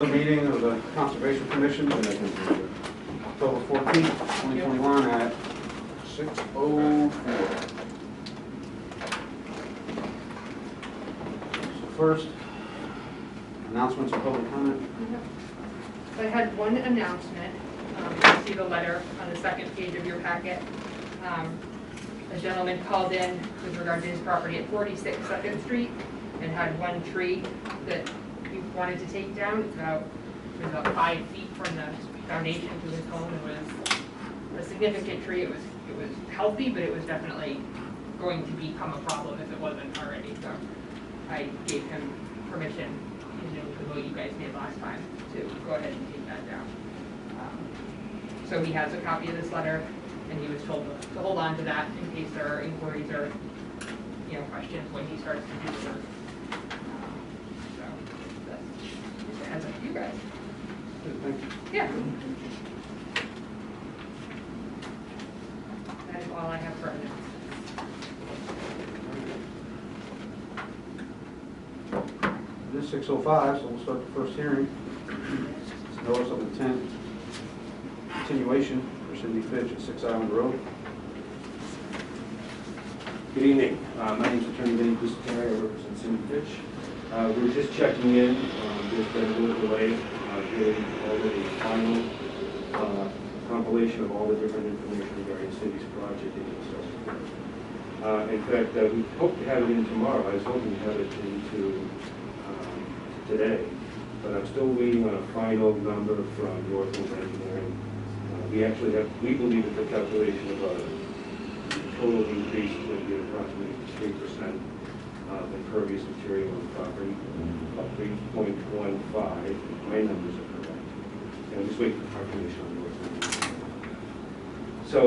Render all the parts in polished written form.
The meeting of the Conservation Commission October 14th, 2021 at 6:04. So first, announcements and public comment. I had one announcement. You see the letter on the second page of your packet. A gentleman called in with regard to his property at 46 2nd Street and had one tree that he wanted to take down. It was about 5 feet from the foundation to his home. It was a significant tree. It was healthy, but it was definitely going to become a problem if it wasn't already. So I gave him permission, with the vote you guys made last time, to go ahead and take that down. So he has a copy of this letter, and he was told to hold on to that in case there are inquiries or questions when he starts to do the work. So that's a heads up to you guys. Thank you. Yeah. That is all I have for announcements. It is 6:05, so we'll start the first hearing. It's notice of intent continuation for Cindy Fitch at 6 Island Road. Good evening. My name is Attorney Benny Buscari. I represent Cindy Fitch. We're just checking in. There's been a little delay getting already a final compilation of all the different information regarding Cindy's project and stuff. In fact, we hope to have it in tomorrow. I was hoping to have it into today, but I'm still waiting on a final number from Northland Engineering. We believe that the calculation of the total increase would be approximately 3% of impervious material on the property, about 3.15, if my numbers are correct. And I'm just waiting for confirmation on Northland. So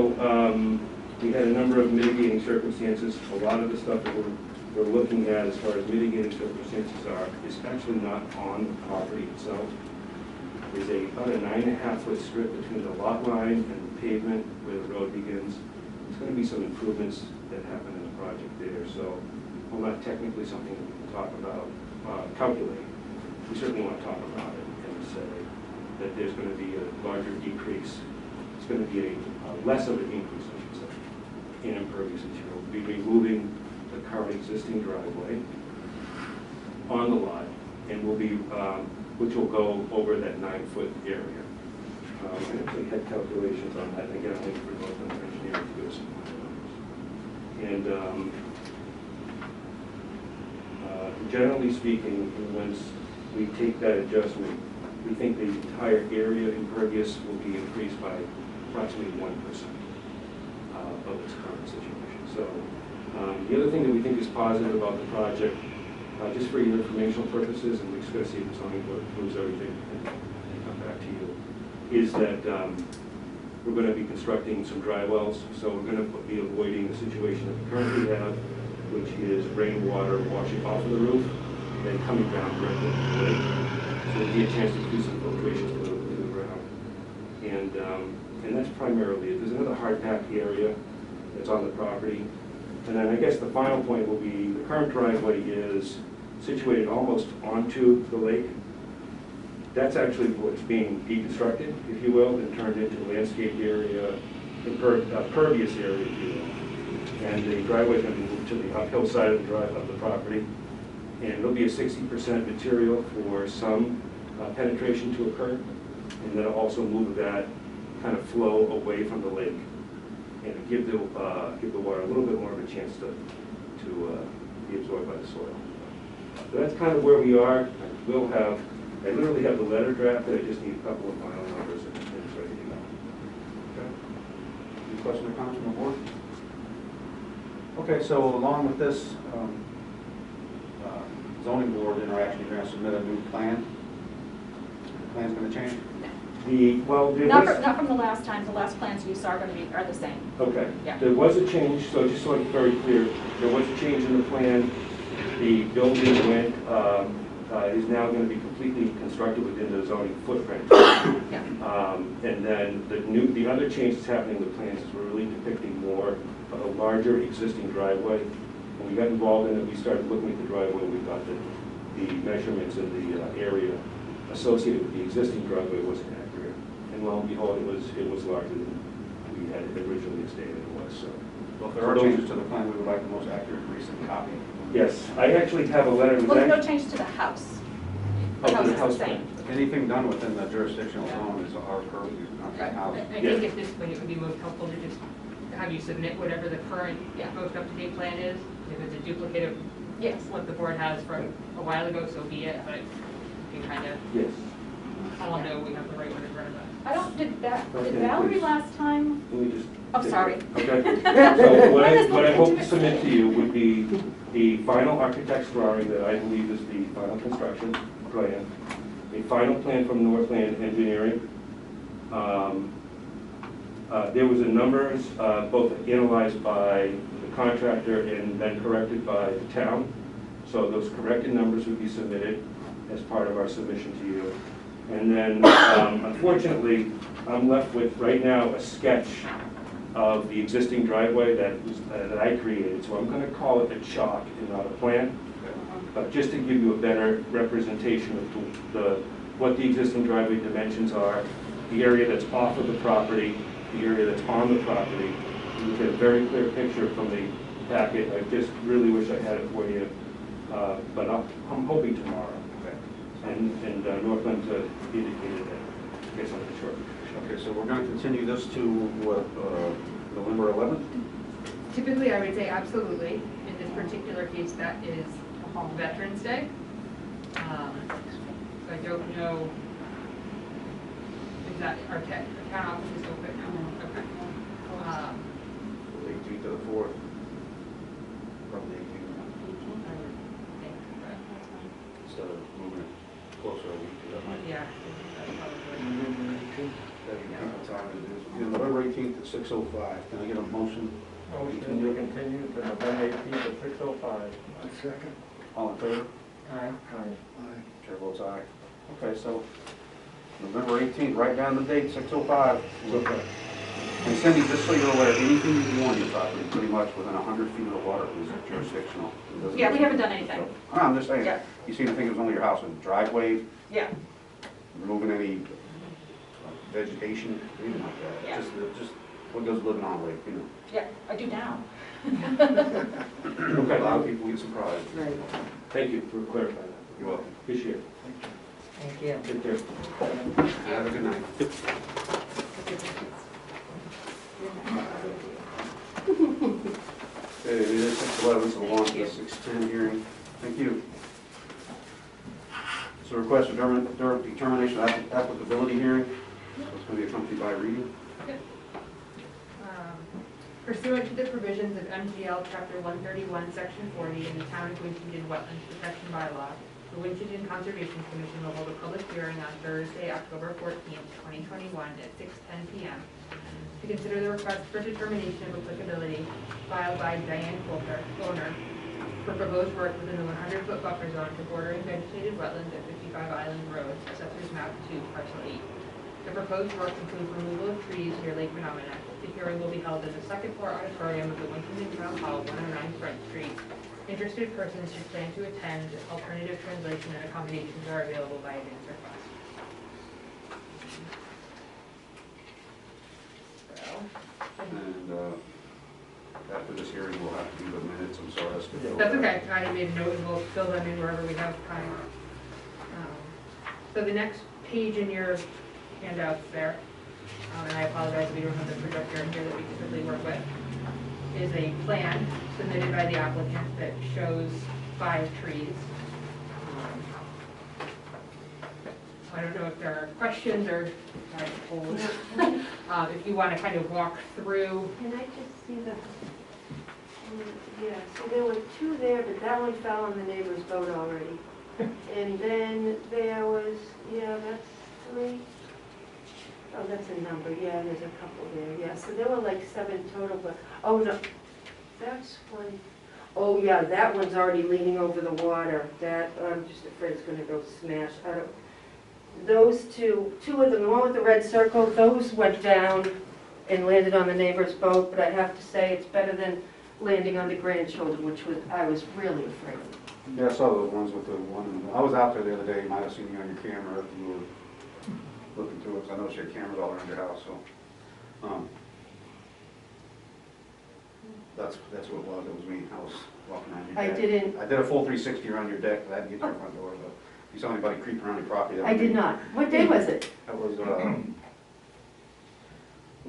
we had a number of mitigating circumstances. A lot of the stuff that we're looking at as far as mitigating circumstances is actually not on the property itself. There's about a 9.5-foot strip between the lot line and the pavement where the road begins. There's going to be some improvements that happen in the project there. So, well, not technically something that we can talk about, calculate. We certainly want to talk about it and say that there's going to be a larger decrease. It's going to be a less of an increase, I should say, in impervious material. We'll be removing the current existing driveway on the lot, and we'll be, which will go over that 9-foot area. I actually had calculations on that, and again, I'm waiting for Northland Engineering to give us some numbers. And generally speaking, once we take that adjustment, we think the entire area impervious will be increased by approximately 1% of its current situation. So the other thing that we think is positive about the project, just for your informational purposes, and we're just going to see if the zoning board approves everything and come back to you, is that we're going to be constructing some dry wells. So we're going to be avoiding the situation that we currently have, which is rainwater washing off of the roof and then coming down directly into the lake. So there'll be a chance to do some filtration to the ground. And that's primarily it. There's another hard pack area that's on the property. And then I guess the final point will be the current driveway is situated almost onto the lake. That's actually what's being deconstructed, if you will, and turned into a landscape area, pervious area, if you will. And the driveway is going to be moved to the uphill side of the property. And it'll be a 60% material for some penetration to occur. And then also move that kind of flow away from the lake and give the water a little bit more of a chance to be absorbed by the soil. So that's kind of where we are. I literally have the letter drafted. I just need a couple of final numbers and it's ready to go. Okay. Any questions or comments from the board? Okay, so along with this zoning board interaction, you're going to submit a new plan. The plan's going to change? Not from the last time. The last plans you saw are the same. Okay. Yeah. There was a change, so just so it's very clear, there was a change in the plan. The building is now going to be completely constructed within the zoning footprint. Yeah. And then the other change that's happening in the plans is we're really depicting more of a larger existing driveway. When we got involved in it, we started looking at the driveway. We thought that the measurements in the area associated with the existing driveway wasn't accurate. And lo and behold, it was larger than we had originally stated it was, so. Well, if there are changes to the plan, we would like the most accurate recent copy. Yes, I actually have a letter. Well, there's no change to the house. The house is the same. Anything done within the jurisdictional zone is our purview, not the house. I think at this point, it would be most helpful to just have you submit whatever the current, most up-to-date plan is. If it's a duplicate of what the board has from a while ago, so be it, but you can kind of Yes. all know we have the right one in front of us. I don't, did Okay, Valerie please. last time? Let me just. Oh, sorry. Okay. So what I hope to submit to you would be the final architect's drawing that I believe is the final construction plan, a final plan from Northland Engineering. There was a numbers, both analyzed by the contractor and then corrected by the town. So those corrected numbers would be submitted as part of our submission to you. And then, unfortunately, I'm left with, right now, a sketch of the existing driveway that I created. So I'm going to call it a chalk and not a plan. But just to give you a better representation of what the existing driveway dimensions are, the area that's off of the property, the area that's on the property. You get a very clear picture from the packet. I just really wish I had it for you, but I'm hoping tomorrow. And Northland indicated that. I guess on the short. Okay, so we're going to continue this to what, November 11th? Typically, I would say absolutely. In this particular case, that is Veterans Day. So I don't know if that our town office is open now. Okay. 18th to the 4th. From the 18th. Instead of moving it closer a week, that might. Yeah. That's probably. That'd be the time it is. Yeah, November 18th at 6:05. Can I get a motion? Motion to continue to November 18th at 6:05. Second. All in favor? Aye. Aye. Chair votes aye. Okay, so November 18th, write down the date, 6:05. Okay. And Cindy, just so you're aware, anything you do on your property, pretty much within 100 feet of the water is jurisdictional. It doesn't- Yeah, we haven't done anything. No, I'm just saying, Yeah. you seem to think it was only your house, and driveway, Yeah. removing any vegetation, anything like that. Yeah. Just what goes living on lake, you know. Yeah, I do now. A lot of people get surprised. Right. Thank you for clarifying that. You're welcome. Appreciate it. Thank you. Take care. Have a good night. Okay, it is 6:11, so we'll on to the 6:10 hearing. Thank you. So request for determination of applicability hearing. So it's going to be accompanied by reading. Pursuant to the provisions of MGL Chapter 131, Section 40, in the Town of Winchendon Wetlands Protection Bylaw, the Winchendon Conservation Commission will hold a public hearing on Thursday, October 14th, 2021 at 6:10 p.m. to consider the request for determination of applicability filed by Diane Coulter, owner, for proposed work within the 100-foot buffer zone to bordering vegetated wetlands at 55 Island Road, Assessor's Map 2, Parcel 8. The proposed work includes removal of trees near Lake Menominee. The hearing will be held in the second floor auditorium of the Winchendon Town Hall, 109 Front Street. Interested persons should plan to attend. Alternative translation and accommodations are available by advance request. And after this hearing, we'll have to do the minutes. I'm sorry, I skipped over That's that. okay. I made a note and we'll fill them in wherever we have time. So the next page in your handouts there, and I apologize if we don't have the projector in here that we typically work with, is a plan submitted by the applicant that shows 5 trees. I don't know if there are questions or if you want to kind of walk through. Can I just see the, yeah, so there were 2 there, but that one fell on the neighbor's boat already. And then there was, yeah, that's 3. Oh, that's a number, yeah, there's a couple there, yeah. So there were like 7 total, but, oh no, that's one. Oh yeah, that one's already leaning over the water. That, I'm just afraid it's gonna go smash. I don't, those two of them, the one with the red circle, those went down and landed on the neighbor's boat, but I have to say it's better than landing on the grandchildren, which was, I was really afraid of. Yeah, I saw those ones with the one, I was out there the other day, you might have seen me on your camera if you were looking through it, 'cause I noticed your cameras all around your house, so. That's what it was me, I was walking around your I deck. didn't, I did a full 360 around your deck, but I had to get to your front door, but if you saw anybody creeping around your property. that I was did me. not. What day was it? That was, what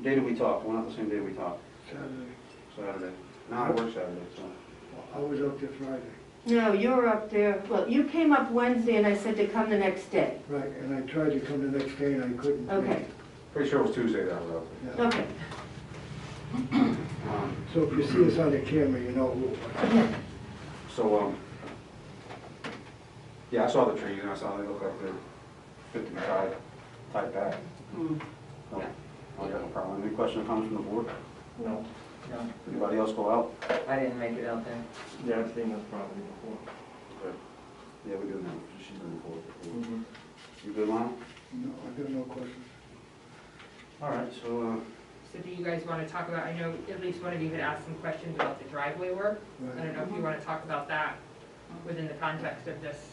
day did we talk? Well, not the same day we talked, Saturday. Saturday. No, I work Saturday, so. I was up there Friday. No, you were up there, well, you came up Wednesday and I said to come the next day. Right, and I tried to come the next day and I couldn't. Okay, Pretty sure it was Tuesday that I was out Yeah. okay. there. So if you see us on the camera, you know who it was. So, yeah, I saw the trees and I saw they look like they're fit to be tied back. Hmm. No, I got no problem. Any question or comments from the board? No, No, Anybody else go out? I didn't make it out there. yeah, I've seen this property before. Yeah, we do now. She's been forward. Mhm. You good, Lon? No, I got no questions. All right, so, So do you guys want to talk about, I know at least one of you had asked some questions about the driveway work. I don't know if you want to talk about that within the context of this.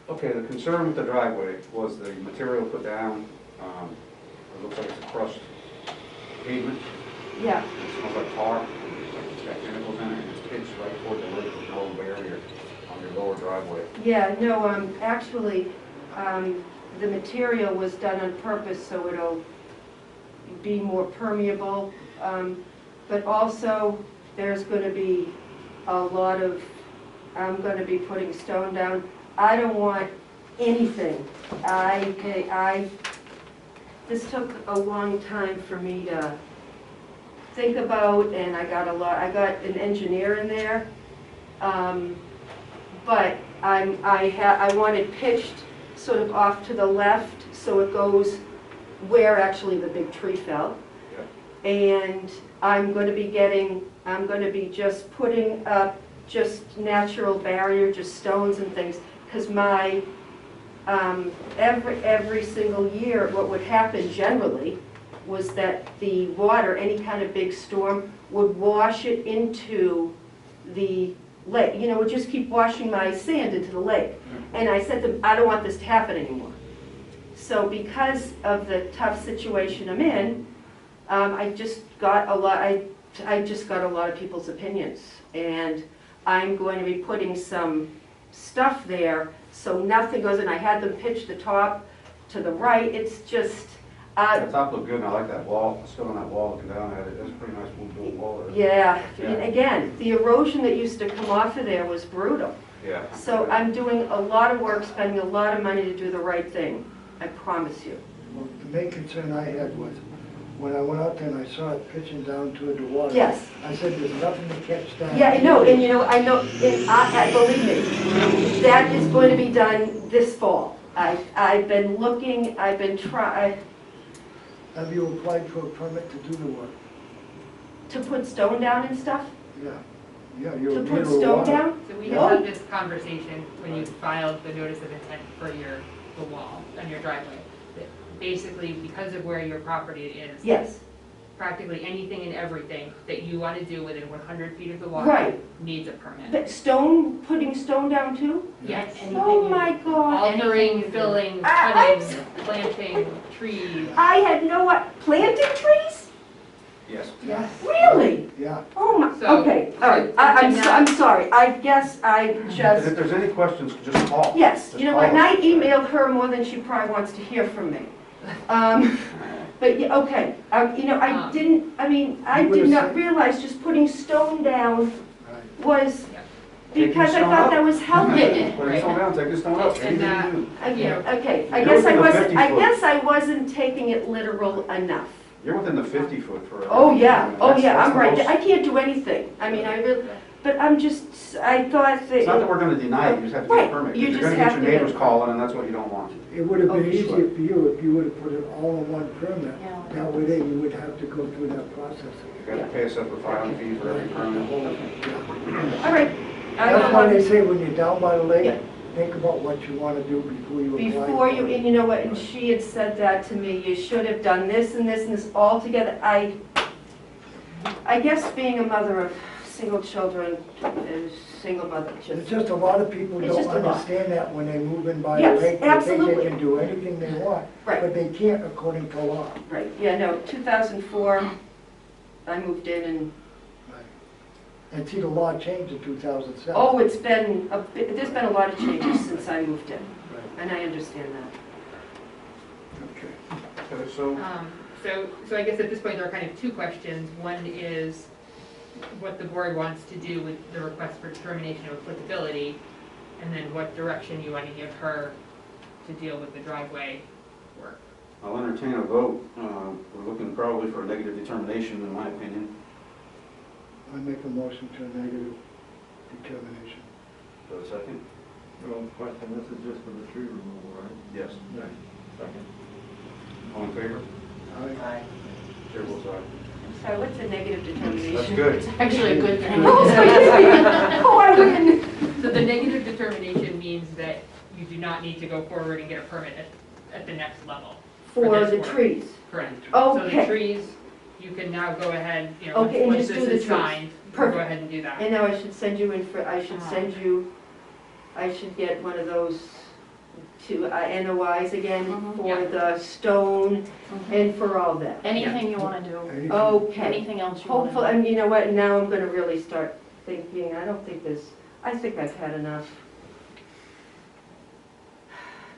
okay, the concern with the driveway was the material put down. It looks like it's a crushed pavement. Yeah, It smells like tar. It's got chemicals in it, and it's pitched right toward the lake with no barrier on your lower driveway. yeah, no, actually, the material was done on purpose so it'll be more permeable. But also, there's gonna be a lot of, I'm gonna be putting stone down. I don't want anything. This took a long time for me to think about, and I got an engineer in there. But I want it pitched sort of off to the left, so it goes where actually the big tree fell. Yeah. And I'm going to be just putting up just natural barrier, just stones and things, because my, every single year, what would happen generally was that the water, any kind of big storm, would wash it into the lake. You know, would just keep washing my sand into the lake. And I said to them, I don't want this to happen anymore. So because of the tough situation I'm in, I just got a lot of people's opinions. And I'm going to be putting some stuff there so nothing goes in. I had them pitch the top to the right. It's just, The top looked good, and I like that wall, still on that wall looking down at it. That's a pretty nice built wall there. yeah. Yeah. And again, the erosion that used to come off of there was brutal. Yeah. So I'm doing a lot of work, spending a lot of money to do the right thing. I promise you. Well, the main concern I had was, when I went out there and I saw it pitching down toward the water. Yes. I said, there's nothing to catch that. Yeah, I know, and you know, I know, and I believe me, that is going to be done this fall. I've been looking, I've been trying Have you applied for a permit to do the work? to put stone down and stuff, Yeah. Yeah, you're. to put stone down. So we had this conversation when you filed the notice of intent for the wall on your driveway. That basically, because of where your property is. Yes, Practically anything and everything that you want to do within 100 feet of the water. right. Needs a permit. But putting stone down too? Yes. Oh my God. Altering, filling, I'm cutting, planting, trees. I had planting trees? Yes. Yeah. Really? Yeah. Oh my, So- okay, all right. so I'm sorry. I guess I And just. if there's any questions, just call. Yes, Just you know call what, and I us. emailed her more than she probably wants to hear from me. But, yeah, okay, you know, I did You would've not said- realize just putting stone down Right. was, Taking because I stone thought up. that was helping. Put the stone down, take the stone up. And that- Anything you do. Okay, I You're guess within the 50 I foot. guess I wasn't taking it literal enough. You're within the 50 foot for. Oh, yeah, That's I'm the right, most- I can't do anything, I mean, I really, but I'm just, I thought It's not that that, we're gonna deny it, you just have to get Right, a permit. you You're just gonna have get to your get- neighbors calling, and that's what you don't want. It would have Oh, been for easier sure. for you if you would have put it all in one permit. Yeah. That way then you would have to go through that process. You got to pay a separate filing fee for every permit. all right. That's why they say when you're down by the Yeah. lake, think about what you want to do before you apply. Before for you, it. and you know what, and she had said that to me, you should have done this and this and this all together. I guess being a mother of single children is single, but It's just, just a lot of people It's don't just a lot. understand that when they move in by the Yes, lake, they think absolutely. they can do anything they want. Right. But they can't according to law. right, yeah, no, 2004, I moved in and, And see, the law changed in 2007. oh, it's been, there's been a lot of changes since I moved in, Right. and I understand that. Okay. Okay, so, So I guess at this point, there are kind of two questions. One is what the board wants to do with the request for determination of applicability, and then what direction you want to give her to deal with the driveway work. I'll entertain a vote. We're looking probably for a negative determination, in my opinion. I make a motion to a negative determination. Do I have a second? Well, question, this is just for the tree removal, right? Yes. Right. Second. All in favor? Aye. Chair votes aye. I'm sorry, what's a negative determination? That's good. Actually a good thing. Oh, I win! So the negative determination means that you do not need to go forward and get a permit at the next level. For this the work. trees. Correct. So the Okay. trees, you can now go ahead, you know, Okay, and once just this do the is trees. signed, you can go Perfect. ahead and do that. And now I should send you in for, I should send you, I should get one of those two NOIs again Mhm. for Yeah. the stone and for all that. Anything you wanna do, Anything- Okay. anything else you wanna do. Hopefully, and you know what, now I'm gonna really start thinking, I don't think this, I think I've had enough.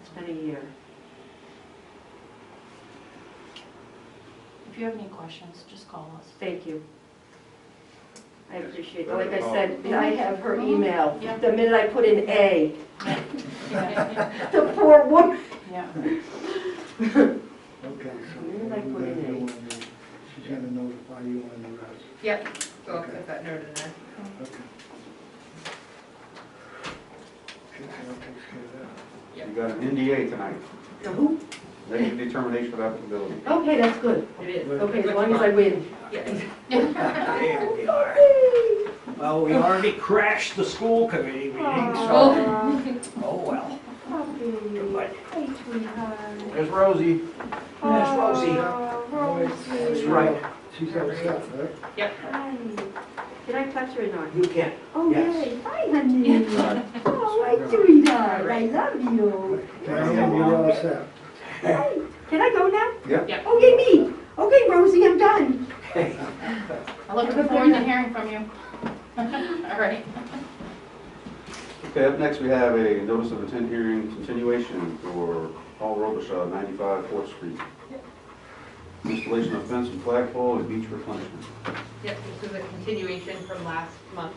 It's been a year. If you have any questions, just call us. Thank you. I appreciate it. Better Like I call. said, I have her email. Yeah. The minute I put in A, Yeah. the poor woman. Yeah. Okay, so Where did I what put we're it gonna in? do, she's gonna notify you on the rest. Yep, so I'll Okay. put that note in there. Okay. Okay, so that takes care of that. You got an NDA tonight, The who? negative determination of applicability. Okay, that's good. It is. Okay, as What long you as I want. win. Yeah. There we are. Well, we already crashed the school committee meeting, so, oh well. But Hey, sweetheart. There's Rosie. There's Rosie. Rosie. That's right. She's all set, right? Yep. Hi. Can I touch her or not? You can. Oh, Yes. yay. Hi, honey. Oh, my sweetheart. I love you. Diane, you're all set. Hi. Can I go now? Yep. Yep. Okay, me. Okay, Rosie, I'm done. Hey. I'm looking forward to hearing from you. All right. Okay, up next we have a notice of intent hearing continuation for Paul Robichaud, 95 4th Street. Installation of fence and flagpole and beach replenishment. Yep, this is a continuation from last month.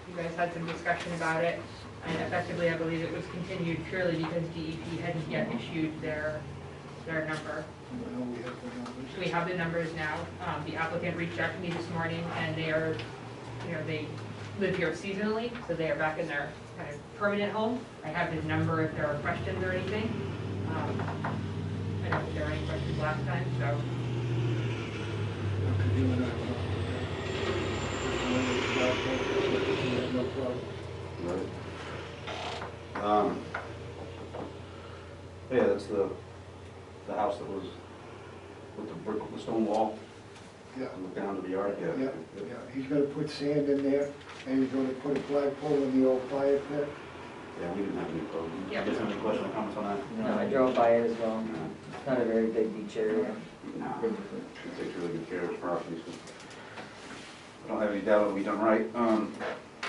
You guys had some discussion about it, and effectively, I believe it was continued purely because DEP hadn't yet issued their number. Now we have the numbers. We have the numbers now. The applicant reached out to me this morning, and they are, you know, they live here seasonally, so they are back in their kind of permanent home. I have his number if there are questions or anything. I don't think there were any questions last time, so. Okay, you and I will. No problem. Right. Yeah, that's the house that was with the brick, the stone wall, Yeah, looking down to the yard, yeah. yeah. He's gonna put sand in there, and he's gonna put a flagpole in the old fire pit. Yeah, we didn't have any problem. Yeah. You guys have any questions or comments on that? No, I drove by it as well. It's not a very big beach area. No. She takes really good care of his property, so. I don't have any doubt it'll be done right.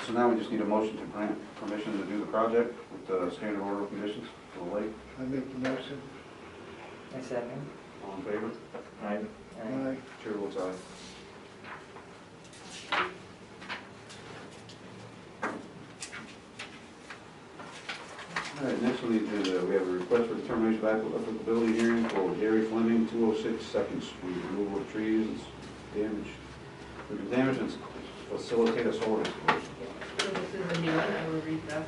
So now we just need a motion to grant permission to do the project with the standard order of conditions for the lake. I make the motion. A second. All in favor? Aye. Aye. Chair votes aye. All right, next on the agenda, we have a request for determination of applicability hearing for Gary Fleming, 206 Second Street, removal of trees and damage, and facilitate a solar installation. So this is a new one, I will read the.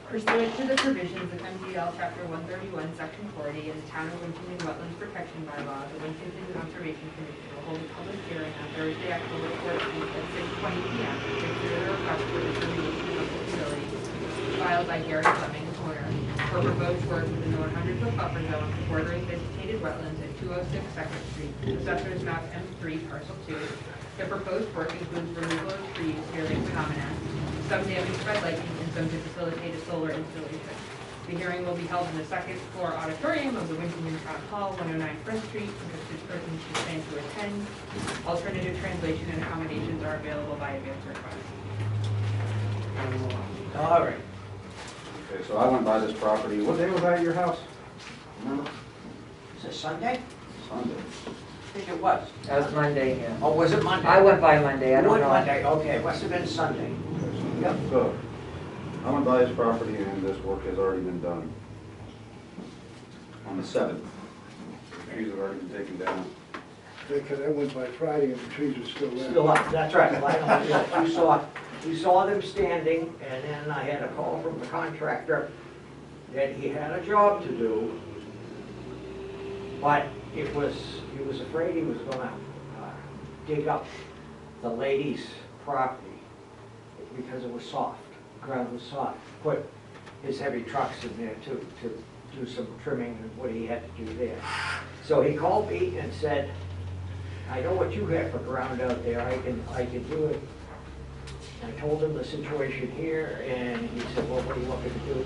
Pursuant to the provisions of MGL Chapter 131, Section 40, and the Town of Winchton Wetlands Protection Bylaw, the Winchton Conservation Commission will hold a public hearing on Thursday, October 14th at 6:20 p.m. to consider the request for determination of applicability filed by Gary Fleming, owner, for proposed work within the 100-foot buffer zone bordering designated wetlands at 206 Second Street, Assessor's Map M3, Parcel 2. The proposed work includes removal of trees near Lake Menominee, some damaged by lightning and some to facilitate a solar installation. The hearing will be held in the second floor auditorium of the Winton Town Hall, 109 Front Street. Interested persons should plan to attend. Alternative translation and accommodations are available by advance request. All right. Okay, so I went by this property. What day was I at your house? Remember? Is it Sunday? Sunday. I think it was. That was Monday, yeah. Oh, was it Monday? I went by Monday, I You don't went know. Monday, okay, it must have been Sunday. Yep. So, I went by this property and this work has already been done. On the 7th. The trees have already been taken down. Because I went by Friday and the trees were still there. Still up, that's right. You saw them standing, and then I had a call from the contractor that he had a job to do, but he was afraid he was gonna dig up the lady's property because it was soft, the ground was soft. Put his heavy trucks in there to do some trimming and what he had to do there. So he called me and said, I know what you have for ground out there, I can do it. I told him the situation here, and he said, well, what are you looking to do?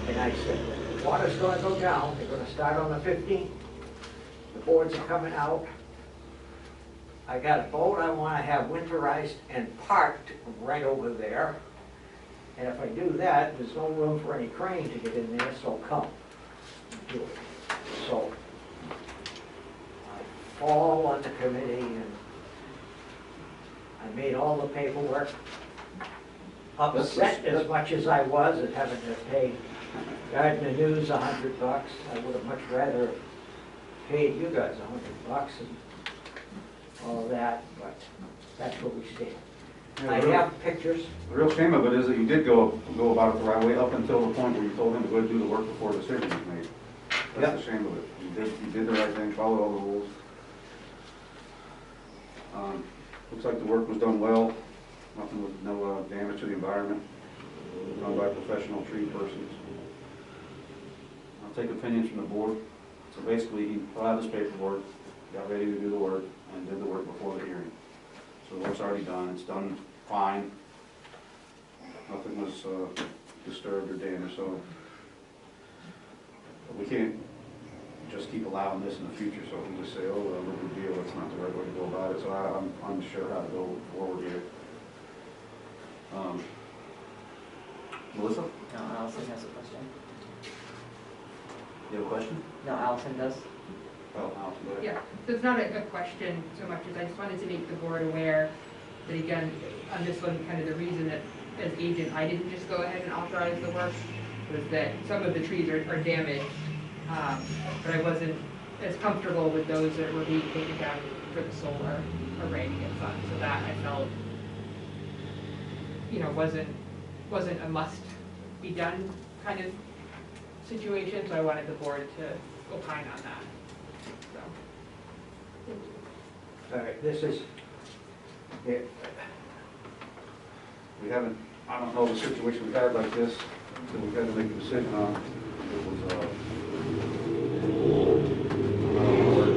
And I said, water's gonna go down, they're gonna start on the 15th. The boards are coming out. I got a boat I wanna have winterized and parked right over there. And if I do that, there's no room for any crane to get in there, so come and do it. So I fall on the committee, and I made all the paperwork. Upset as much as I was at having to pay Gardner News $100. I would have much rather paid you guys $100 and all that, but that's where we stand. I have pictures. The real shame of it is that you did go about it the right way up until the point where you told him to go do the work before the decision was made. That's the shame of it. You did the right thing, followed all the rules. Looks like the work was done well. Nothing with no damage to the environment. Done by professional tree persons. I'll take opinions from the board. So basically, he filed his paperwork, got ready to do the work, and did the work before the hearing. So the work's already done. It's done fine. Nothing was disturbed or damaged. So we can't just keep allowing this in the future. So we just say, oh, well, no big deal. That's not the right way to go about it. So I'm unsure how to go forward here. Melissa? No, Allison has a question. You have a question? No, Allison does. Oh, Allison, go ahead. Yeah, so it's not a question so much as I just wanted to make the board aware that, again, on this one, kind of the reason that as agent, I didn't just go ahead and authorize the work was that some of the trees are damaged, but I wasn't as comfortable with those that were being taken down for the solar array to get sun. So that I felt, you know, wasn't a must be done kind of situation, so I wanted the board to opine on that. So. All right, this is, yeah, We haven't, I don't know the situation we had like this, that we had to make a decision on. It was,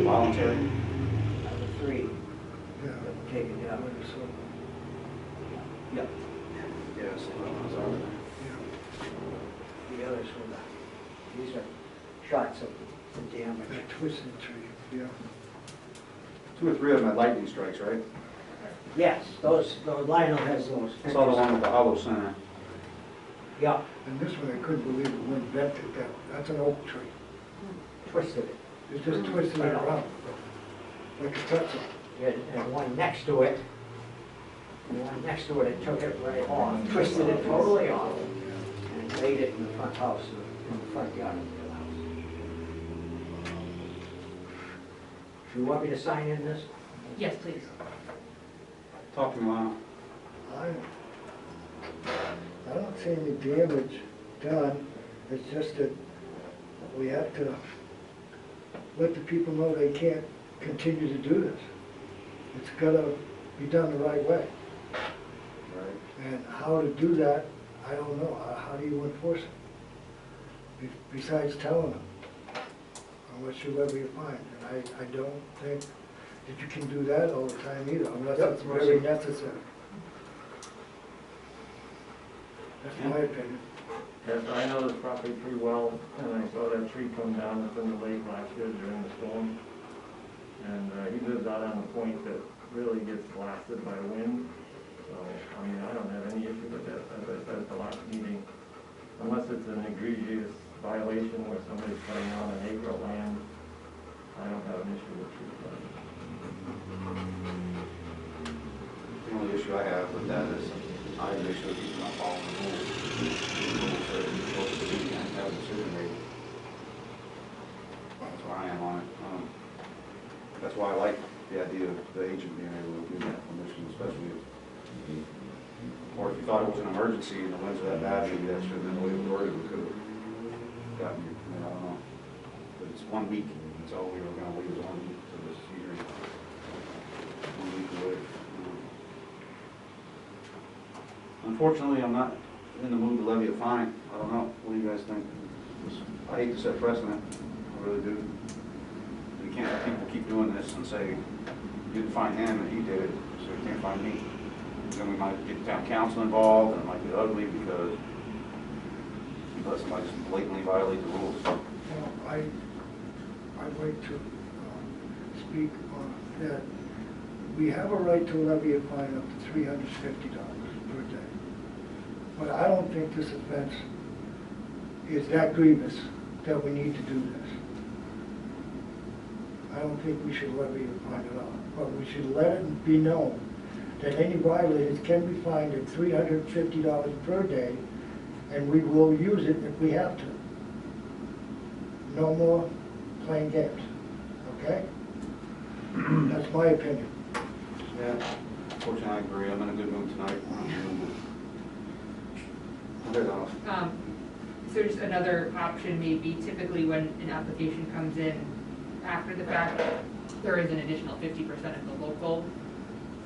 voluntary. number 3, Yeah. take it down. Yep, Yes, that was our, the others were these are shots of the damage. That twisted tree, yeah. 2 or 3 of them had lightning strikes, right? Yes, those, Lionel has those. I saw the one with the hollow center. Yeah, And this one, I couldn't believe it went bent at that. That's an oak tree. twisted it. It just twisted it around, like a pretzel. And one next to it, it took it right off, twisted it totally off, and laid it in the front house, in the front yard of the house. Do you want me to sign in this? Yes, please. Talk to me, Lionel. I don't see any damage done. It's just that we have to let the people know they can't continue to do this. It's gotta be done the right way. Right. And how to do that, I don't know. How do you enforce it? Besides telling them, unless you ever you find. And I don't think that you can do that all the time either, unless it's really necessary. That's my opinion. Yes, I know this property pretty well, and I saw that tree come down that's in the lake last year during the storm. And he lives out on a point that really gets blasted by wind. So, I mean, I don't have any issue with that, as I said at the last meeting. Unless it's an egregious violation where somebody's cutting on an acre of land, I don't have an issue with tree cutting. The only issue I have with that is I have an issue with people not following the rules. The rules that you're supposed to be and have a decision made. That's where I am on it. That's why I like the idea of the agent being able to do that permission, especially if, or if you thought it was an emergency and the winds are that bad, maybe that should have been the way we worded, we could have gotten you. I mean, I don't know. But it's 1 week. That's all we were going to leave is 1 week to this hearing. 1 week away. Unfortunately, I'm not in the mood to levy a fine. I don't know. What do you guys think? I hate to set precedent. I really do. You can't have people keep doing this and say, you didn't find him and he did it, so you can't find me. Then we might get town council involved and it might get ugly because somebody just blatantly violate the rules. I'd like to speak on that. We have a right to levy a fine up to $350 per day. But I don't think this offense is that grievous that we need to do this. I don't think we should levy a fine at all, but we should let it be known that any violators can be fined at $350 per day, and we will use it if we have to. No more playing games, okay? That's my opinion. Yeah, unfortunately, I agree. I'm in a good mood tonight. So just another option may be typically when an application comes in after the fact, there is an additional 50% of the local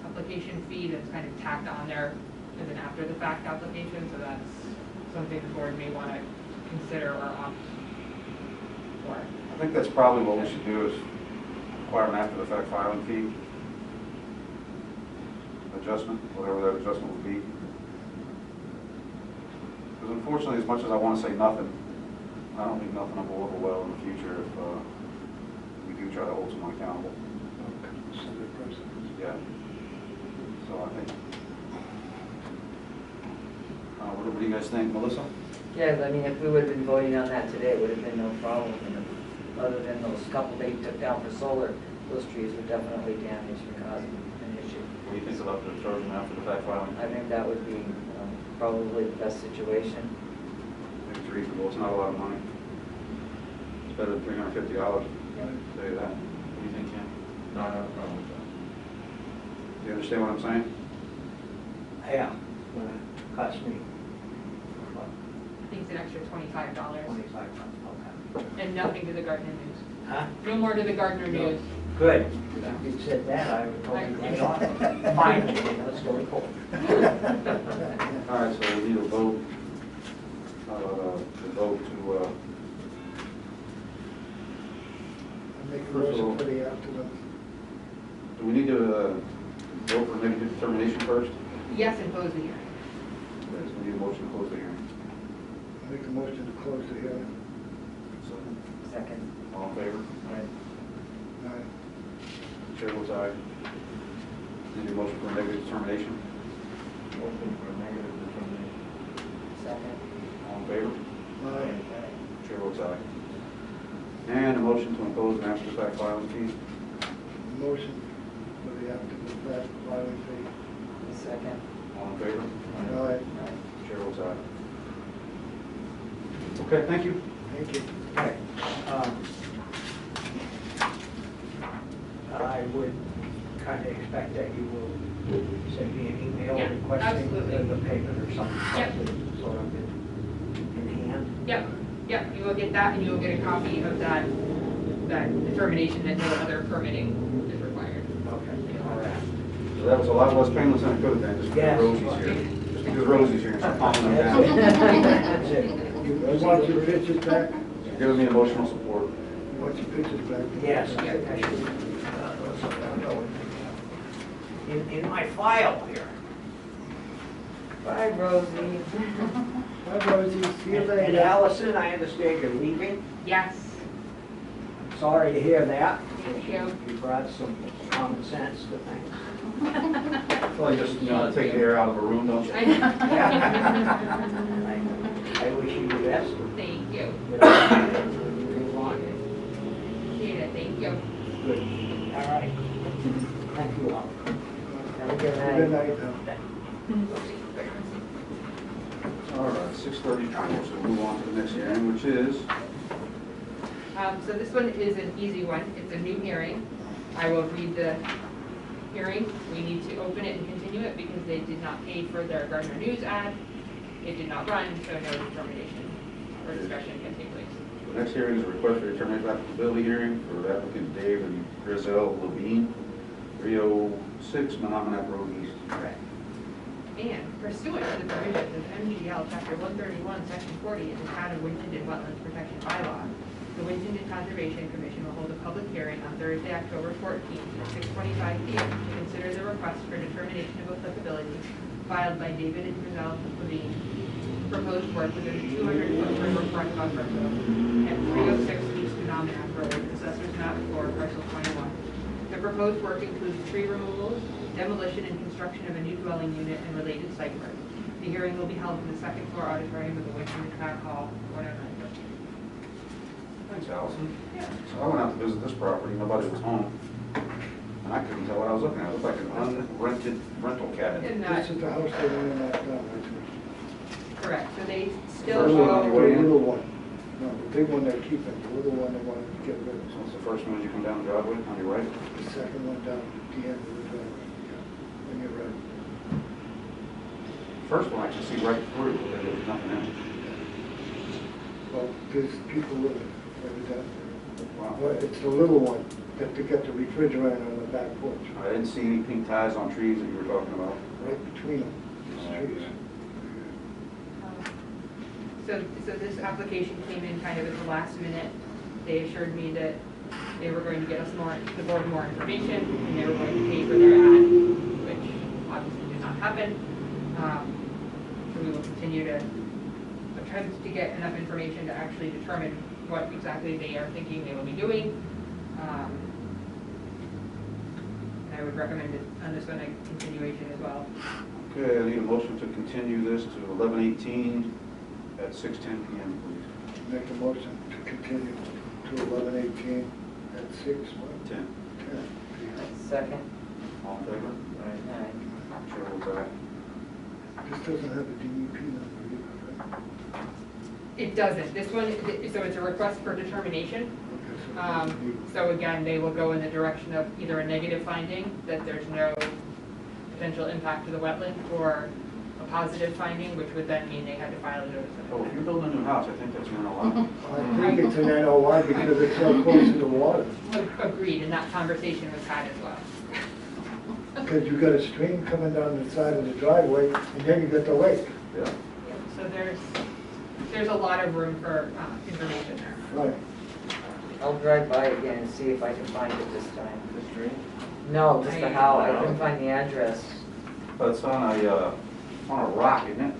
application fee that's kind of tacked on there as an after the fact application, so that's something the board may want to consider or opt for. I think that's probably what we should do is require an after the fact filing fee adjustment, whatever that adjustment would be. Because unfortunately, as much as I want to say nothing, I don't think nothing will go over well in the future if we do try to hold someone accountable. Yeah. So I think, what do you guys think, Melissa? Yeah, I mean, if we would have been voting on that today, it would have been no problem. And other than those couple they took down for solar, those trees were definitely damaged and causing an issue. What do you think about the charging after the fact filing? I think that would be probably the best situation. I think it's reasonable. It's not a lot of money. It's better than $350. Yeah. I'll tell you that. What do you think, Ken? No, I don't have a problem with that. Do you understand what I'm saying? Yeah, cost me, what, I think it's an extra $25. 25 months, okay. And nothing to the Gardner News. Huh? No more to the Gardner News. Good. If you'd said that, I would totally be on. Fine, let's go forward. All right, so we need a vote, to I make a motion for the afternoon. do we need to vote for negative determination first? Yes, and close the hearing. Yes, we need a motion to close the hearing. I make a motion to close the hearing. Second. All in favor? Aye. Chair votes aye. Need a motion for negative determination? Motion for negative determination. Second. All in favor? Aye. Chair votes aye. And a motion to impose an after the fact filing fee? Motion for the after the fact filing fee. Second. All in favor? Aye. Chair votes aye. Okay, thank you. Thank you. Okay. I would kind of expect that you will send me an email Yeah, requesting absolutely. the payment or something. Yep. Sort of in hand. Yep, you will get that and you will get a copy of that determination that no other permitting is required. Okay, all right. So that was a lot less painless than it could have been, just because Yes. Rosie's here. Just because Rosie's here and she's calming them down. That's it. You want your pictures back? She's giving me emotional support. You want your pictures back? Yes, I think I should. In my file here. Bye, Rosie. Bye, Rosie, see you And later. Allison, I understand you're leaving. Yes, Sorry to hear that. thank you. You brought some common sense to things. Well, you just, take the air out of a room, don't you? I I wish you the best. Thank you. Move on. Appreciate it, thank you. Good. All right. Thank you all. Have a good night. Good night now. All right, 6:34, so we'll move on to the next hearing, which is, So this one is an easy one. It's a new hearing. I will read the hearing. We need to open it and continue it because they did not pay for their Gardner News ad. It did not run, so no determination or discussion can take place. the next hearing is a request for determination of applicability hearing for applicant Dave and Griselle Levine, 306 Menominee Road East. Correct. And pursuant to the provisions of MGL Chapter 131, Section 40 of the Town of Winchendon Wetlands Protection Bylaw, the Winchendon Conservation Commission will hold a public hearing on Thursday, October 14th at 6:25 p.m. to consider the request for determination of applicability filed by David and Griselle Levine, proposed work within the 200-foot riverfront buffer zone at 306 East Menominee Road, Assessors Map 4, Parcel 21. The proposed work includes tree removals, demolition and construction of a new dwelling unit, and related site work. The hearing will be held in the second floor auditorium of the Winchendon Track Hall, 109. Thanks, Allison. So I went out to visit this property, nobody was home, and I couldn't tell what I was looking at. It looked like an unrented rental cabin. And This is the house they want to knock down, correct, so they that's still it. The go, little one. No, the big one they're keeping, the little one they wanted to get rid of. So it's the first one as you come down the driveway, on your right. The second one down at the end of the driveway, yeah, when you're right. First one I can see right through, but there's nothing in it. Well, there's people living evidently. Wow. Well, it's the little one that they got the refrigerator on the back porch, I didn't see any pink ties on trees that you were talking about. right between them, these trees. so this application came in kind of at the last minute. They assured me that they were going to get us the board more information, and they were going to pay for their ad, which obviously did not happen. So we will continue to attempt to get enough information to actually determine what exactly they are thinking they will be doing. And I would recommend it on this one a continuation as well. Okay, I need a motion to continue this to 11/18 at 6:10 p.m., please. Make a motion to continue to 11:18 at 6, what, 10. 10. Second. All in favor? Aye. Chair votes aye. This doesn't have a DEP number either, right? It doesn't. This one, so it's a request for determination. Okay, so So again, they will go in the direction of either a negative finding, that there's no potential impact to the wetland, or a positive finding, which would then mean they had to file a notice of Oh, if you're building a new house, I think that's an NOI. I think it's an NOI because it's so close to the water. Agreed, and that conversation was had as well. Because you got a stream coming down the side of the driveway, and then you got the lake. Yeah. So there's a lot of room for information there. Right. I'll drive by again and see if I can find it this time. The stream? No, just the how, I couldn't find the address. But it's on a rock, isn't it?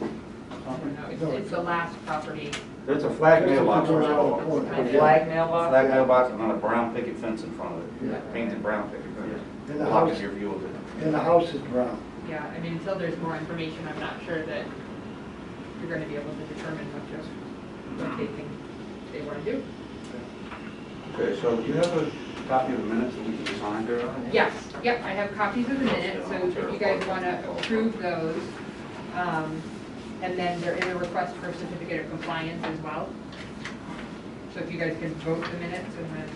Something? It's the last property. There's a flag mailbox or A something. flag mailbox? Flag mailbox and then a brown picket fence in front of it. Yeah. Painted brown picket fence. And the Blocking house, your view of it. and the house is brown. Yeah, I mean, until there's more information, I'm not sure that you're going to be able to determine much of what they think they want to do. Okay, so do you have a copy of the minutes that we can sign there? Yes, yep, I have copies of the minutes, so if you guys want to approve those. And then there is a request for a certificate of compliance as well. So if you guys can vote the minutes and then,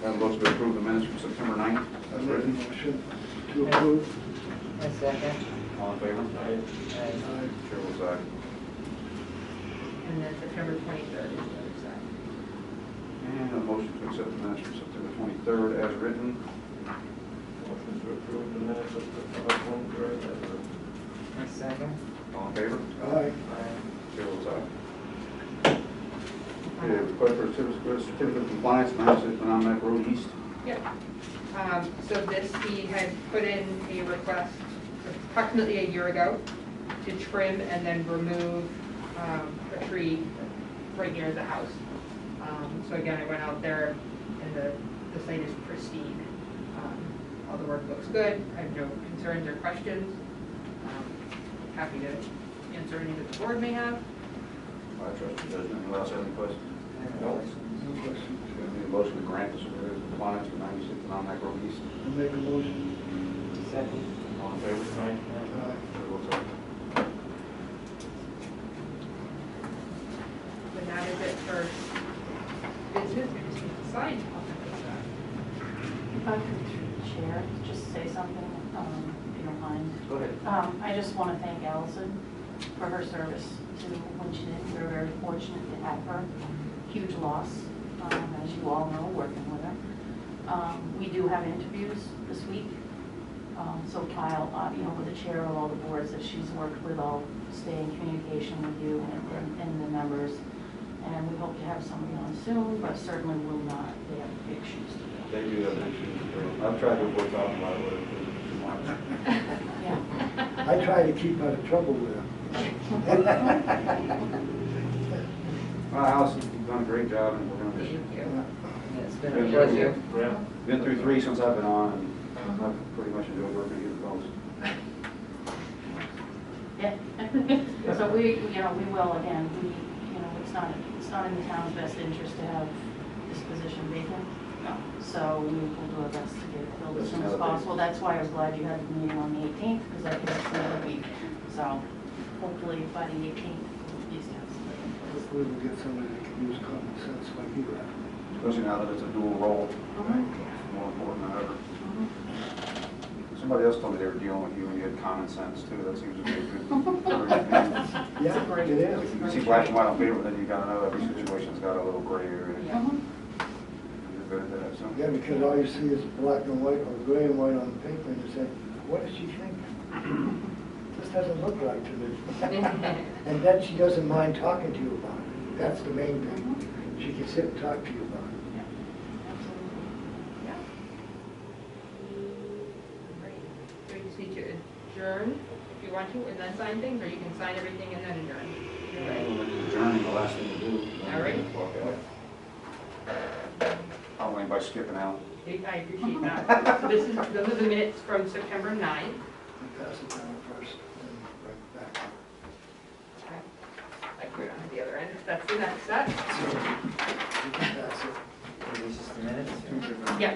Have a motion to approve the minutes from September 9th, I as make a written. motion to approve. A second. All in favor? Aye. Chair votes aye. and then September 23rd is the other side. And a motion to accept the minutes from September 23rd as written. Motion to approve the minutes of September 23rd. A second. All in favor? Aye. Chair votes aye. Okay, request for a certificate of compliance, 96 Menominee Road East. Yep. So this, he had put in a request approximately a year ago. to trim and then remove a tree right near the house. So again, I went out there and the site is pristine. All the work looks good. I have no concerns or questions. Happy to answer any that the board may have. I trust your judgment. Anyone else have any questions? No questions. Need a motion to grant the supervisor's compliance for 96 Mount Road East. I make a motion. Second. All in favor? Aye. Chair votes aye. But that is it for business. We just need to sign. If I could, through the chair, just say something, if you don't mind. Go ahead. I just want to thank Allison for her service to Winchendon. We're very fortunate to have her. Huge loss, as you all know, working with her. We do have interviews this week. So Kyle, with the chair of all the boards that she's worked with, I'll stay in communication with you and the members. And we hope to have somebody on soon, but certainly will not. They have big shoes to fill. They do have issues. I've tried to avoid talking about it with them. Yeah. I try to keep out of trouble with them. Well, Allison, you've done a great job, and we're going to miss you. Thank you. Yeah, it's been a pleasure. Yeah. Been through 3 since I've been on, and I've pretty much enjoyed working with you the most. Yeah. So we will, again, it's not in the town's best interest to have this position vacant. No. So we will do our best to get it filled as soon as possible. That's why I was glad you had the meeting on the 18th, because I think it's another week. So hopefully by the 18th, we'll at least have somebody in place. Hopefully we'll get somebody that can use common sense like you have. Especially now that it's a dual role, more important than ever. Somebody else told me they were dealing with you and you had common sense too. That seems to be a good. Yeah, it is. You can see black and white on paper, but then you gotta know every situation's got a little gray area. You're good at that, so. Yeah, because all you see is black and white or gray and white on the paper and you say, what does she think? This doesn't look right to me. And then she doesn't mind talking to you about it. That's the main thing. She can sit and talk to you about it. Absolutely. Yeah. Great. So you just need to adjourn if you want to, and then sign things, or you can sign everything and then adjourn. Either way. Adjourning, the last thing to do. All right. Walk out. I'll win by skipping out. I appreciate that. So those are the minutes from September 9th. Pass it down first and bring it back. Okay. I put it on the other end. That's the next set. You can pass it. Is this just the minutes? Yeah.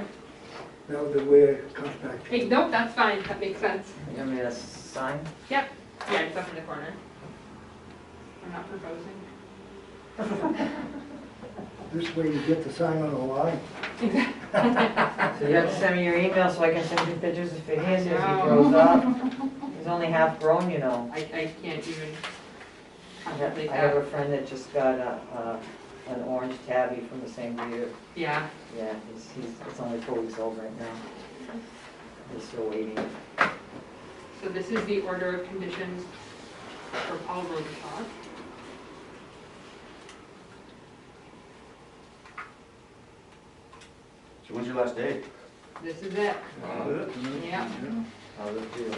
Now the way it comes back to Hey, nope, that's fine. That makes sense. You want me to sign? Yep. Yeah, it's up in the corner. I'm not proposing. this way you get the sign on the line. So you have to send me your email so I can send you pictures of his as he No. grows up. He's only half grown, you know. I can't even I contemplate have a that. friend that just got an orange tabby from the same breeder. Yeah. Yeah, it's only 4 weeks old right now. He's still waiting. So this is the order of conditions for Paul Robichaud. So when's your last day? This is it. Yeah. How's it feel?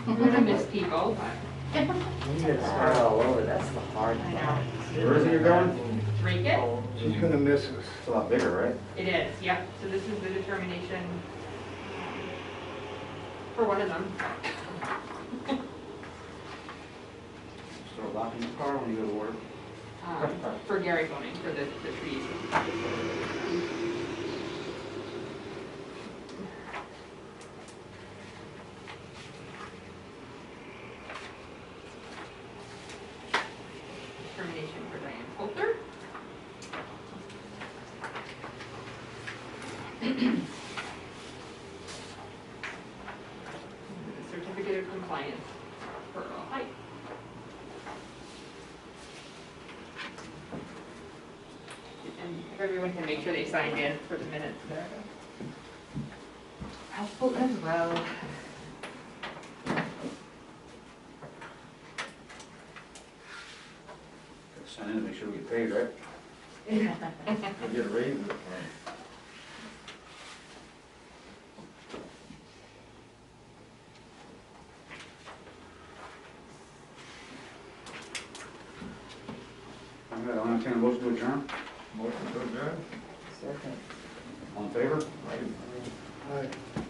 I'm gonna miss people, but You get start all over, that's the hard I part. know. Where is it you're going? Drink it? She's gonna miss us. It's a lot bigger, right? It is, yep. So this is the determination for one of them. Start locking the car when you go to work. For Gary Boning, for the trees. Determination for Diane Coulter. The certificate of compliance for Earl Height. And if everyone can make sure they signed in for the minutes there. Helpful as well. Gotta sign in to make sure we get paid, right? I get a raise this month. Second. All in favor? Aye.